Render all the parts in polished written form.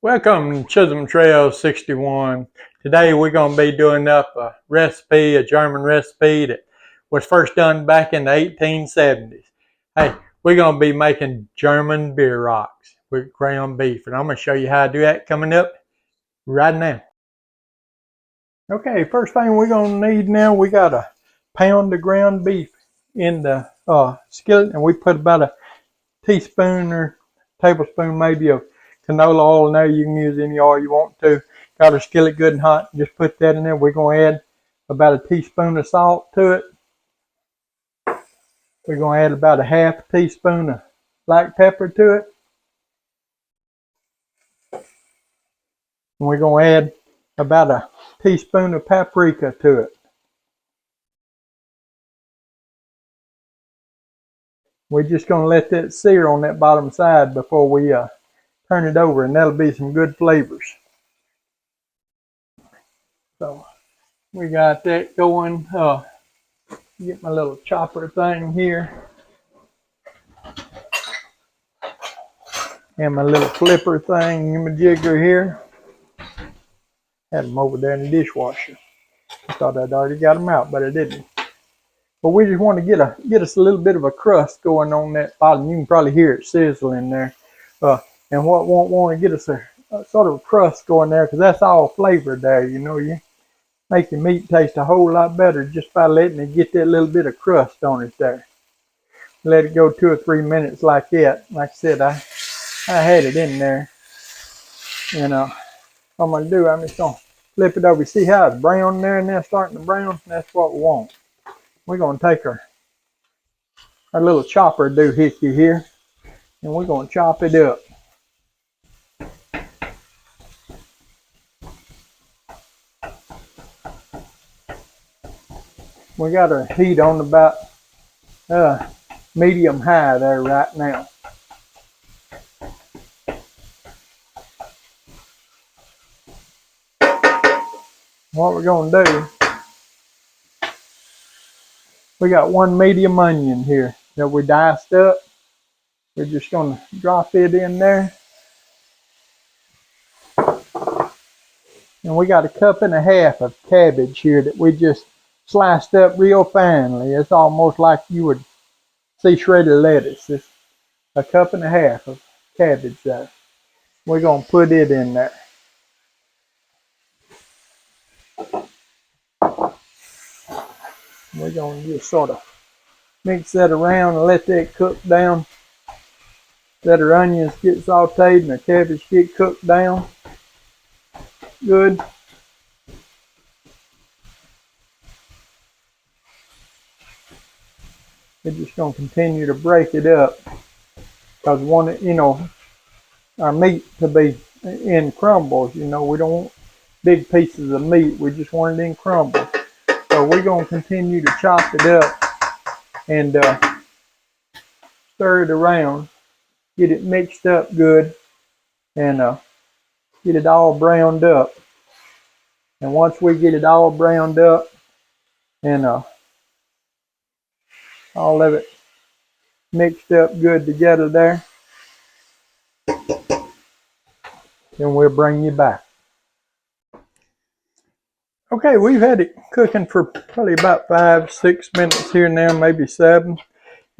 Welcome to Chisholm Trail 61. Today we're going to be doing up a recipe, a German recipe that was first done back in the 1870s. Hey, we're going to be making German BIEROCKS with ground beef, and I'm going to show you how to do that coming up right now. Okay, first thing we're going to need now, we got a pound of ground beef in the skillet, and we put about a teaspoon or tablespoon maybe of canola oil in there. You can use any oil you want to. Got our skillet good and hot. Just put that in there. We're going to add about a teaspoon of salt to it. We're going to add about a half a teaspoon of black pepper to it. And we're going to add about a teaspoon of paprika to it. We're just going to let that sear on that bottom side before we turn it over, and that'll be some good flavors. So we got that going. Get my little chopper thing here. And my little flipper thing, my jigger here. Had them over there in the dishwasher. I thought I'd already got them out, but I didn't. But we just want to get us a little bit of a crust going on that bottom. You can probably hear it sizzling there. And what won't want to get us a sort of a crust going there, because that's all flavored there. You know, you make your meat taste a whole lot better just by letting it get that little bit of crust on it there. Let it go 2 or 3 minutes like that. Like I said, I had it in there. And what I'm going to do, I'm just going to flip it over. You see how it's brown there and now starting to brown? That's what we want. We're going to take our little chopper doohickey here, and we're going to chop it up. We got our heat on about medium high there right now. What we're going to do, we got 1 medium onion here that we diced up. We're just going to drop it in there. And we got 1.5 cups of cabbage here that we just sliced up real finely. It's almost like you would see shredded lettuce. It's 1.5 cups of cabbage there. We're going to put it in there. We're going to just sort of mix that around and let that cook down. Let our onions get sauteed and the cabbage get cooked down good. We're just going to continue to break it up, because we want it, you know, our meat to be in crumbles. You know, we don't want big pieces of meat. We just want it in crumbles. So we're going to continue to chop it up and stir it around, get it mixed up good, and get it all browned up. And once we get it all browned up and all of it mixed up good together there, then we'll bring you back. Okay, we've had it cooking for probably about 5-6 minutes here now, maybe 7.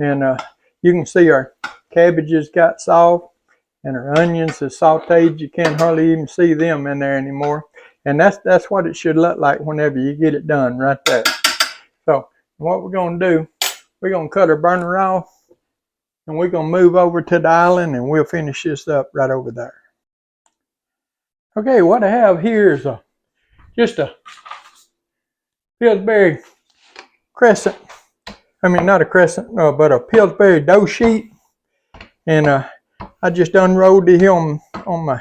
And you can see our cabbages got soft and our onions are sauteed. You can't hardly even see them in there anymore. And that's what it should look like whenever you get it done right there. So what we're going to do, we're going to cut our burner off, and we're going to move over to the island, and we'll finish this up right over there. Okay, what I have here is just a Pillsbury crescent. I mean, not a crescent, but a Pillsbury dough sheet. And I just unrolled it here on my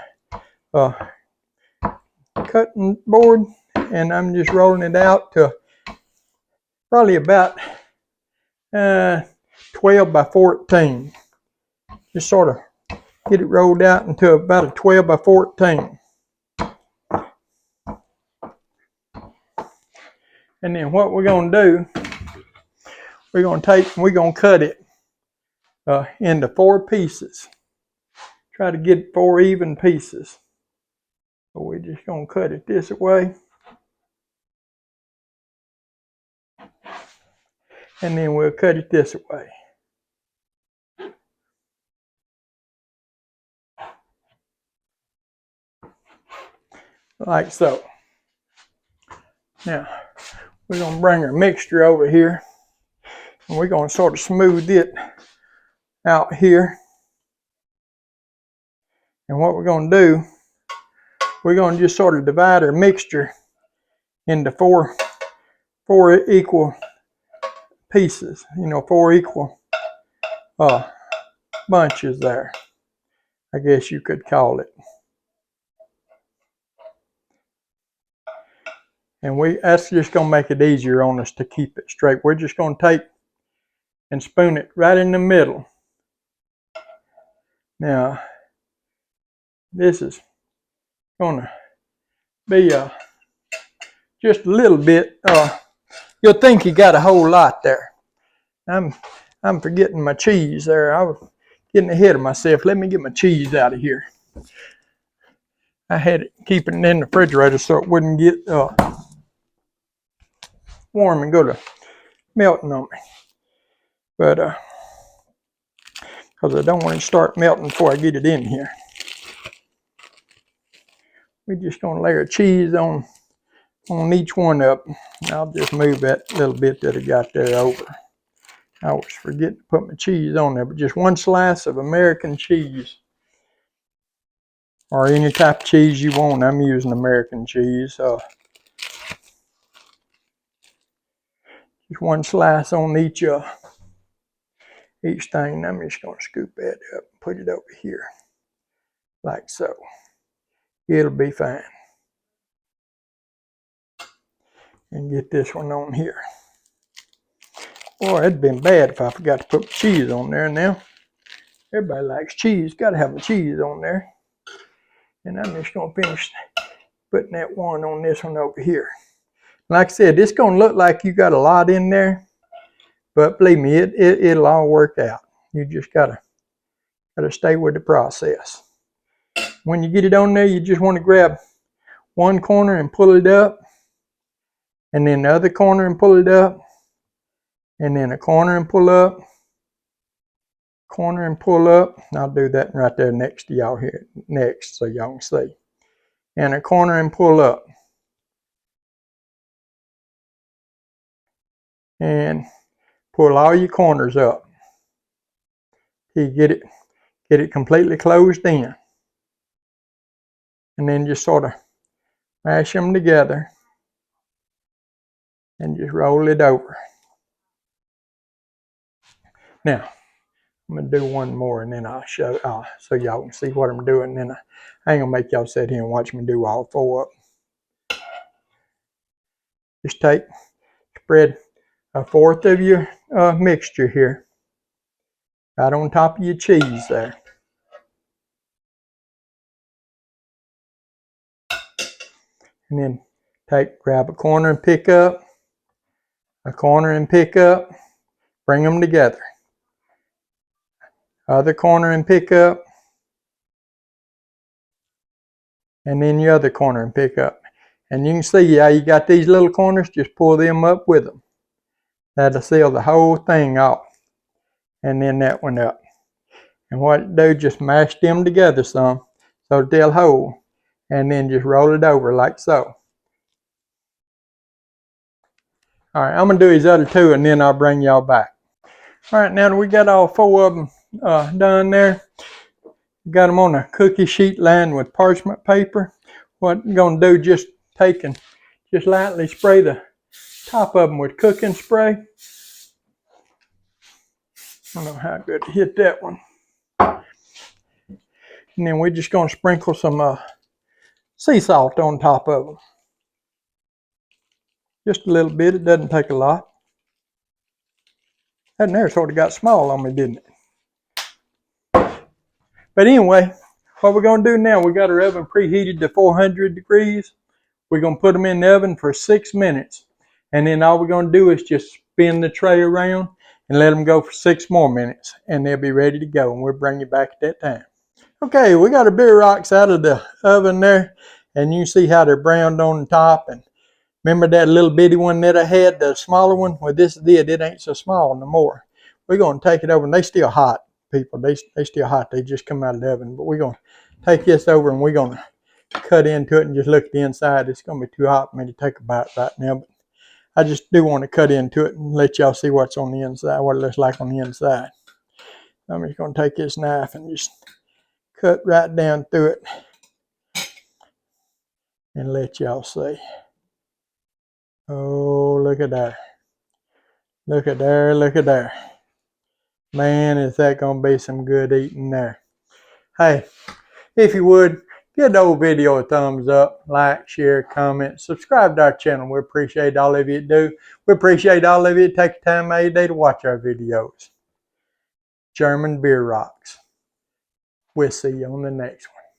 cutting board, and I'm just rolling it out to probably about 12 by 14. Just sort of get it rolled out into about a 12 by 14. And then what we're going to do, we're going to cut it into 4 pieces. Try to get 4 even pieces. So we're just gonna cut it this way. And then we'll cut it this way. Like so. Now, we're gonna bring our mixture over here. And we're gonna sort of smooth it out here. And what we're gonna do, we're gonna just sort of divide our mixture into four equal pieces, you know, 4 equal bunches there, I guess you could call it. And that's just gonna make it easier on us to keep it straight. We're just gonna take and spoon it right in the middle. Now, this is gonna be just a little bit, you'll think you got a whole lot there. I'm forgetting my cheese there. I was getting ahead of myself. Let me get my cheese out of here. I had it keeping it in the refrigerator so it wouldn't get warm and go to melting on me. But because I don't want it to start melting before I get it in here. We're just gonna layer cheese on each one of them. I'll just move that little bit that I got there over. I always forget to put my cheese on there, but just one slice of American cheese. Or any type of cheese you want. I'm using American cheese. Just one slice on each thing. I'm just going to scoop that up and put it over here. Like so. It'll be fine. And get this one on here. Boy, it'd been bad if I forgot to put my cheese on there now. Everybody likes cheese. Got to have the cheese on there. And I'm just going to finish putting that one on this one over here. Like I said, it's going to look like you got a lot in there. But believe me, it'll all work out. You just gotta stay with the process. When you get it on there, you just want to grab one corner and pull it up. And then the other corner and pull it up. And then a corner and pull up. Corner and pull up. I'll do that right there next to y'all here. Next, so y'all can see. And a corner and pull up. And pull all your corners up. You get it completely closed in. And then just sort of mash them together. And just roll it over. Now, I'm going to do one more and then I'll show so y'all can see what I'm doing. And then I ain't going to make y'all sit here and watch me do all 4 of them. Just spread 1/4 of your mixture here. Right on top of your cheese there. And then grab a corner and pick up. A corner and pick up. Bring them together. Other corner and pick up. And then your other corner and pick up. And you can see how you got these little corners. Just pull them up with them. That'll seal the whole thing off. And then that one up. And what it do, just mash them together some so that they'll hold. And then just roll it over like so. Alright, I'm going to do these other 2 and then I'll bring y'all back. Alright, now that we got all 4 of them done there, got them on a cookie sheet lined with parchment paper. What I'm going to do, just take and just lightly spray the top of them with cooking spray. I don't know how good to hit that one. And then we're just going to sprinkle some sea salt on top of them. Just a little bit, it doesn't take a lot. That there sort of got small on me, didn't it? But anyway, what we're going to do now, we got our oven preheated to 400 degrees. We're going to put them in the oven for 6 minutes. And then all we're going to do is just spin the tray around and let them go for 6 more minutes. And they'll be ready to go. And we'll bring you back at that time. Okay, we got our BIEROCKS out of the oven there. And you see how they're browned on the top. And remember that little bitty one that I had, the smaller one? Well, this is it. It ain't so small no more. We're going to take it over, and they still hot, people. They still hot. They just come out of the oven. But we're going to take this over, and we're going to cut into it and just look at the inside. It's going to be too hot for me to take a bite right now. But I just do want to cut into it and let y'all see what's on the inside, what it looks like on the inside. I'm just going to take this knife and just cut right down through it and let y'all see. Oh, look at that. Look at there, look at there. Man, is that going to be some good eating there. Hey, if you would, give the old video a thumbs up, like, share, comment, subscribe to our channel. We appreciate all of you do. We appreciate all of you take the time out of your day to watch our videos. German Beer Rocks. We'll see you on the next one.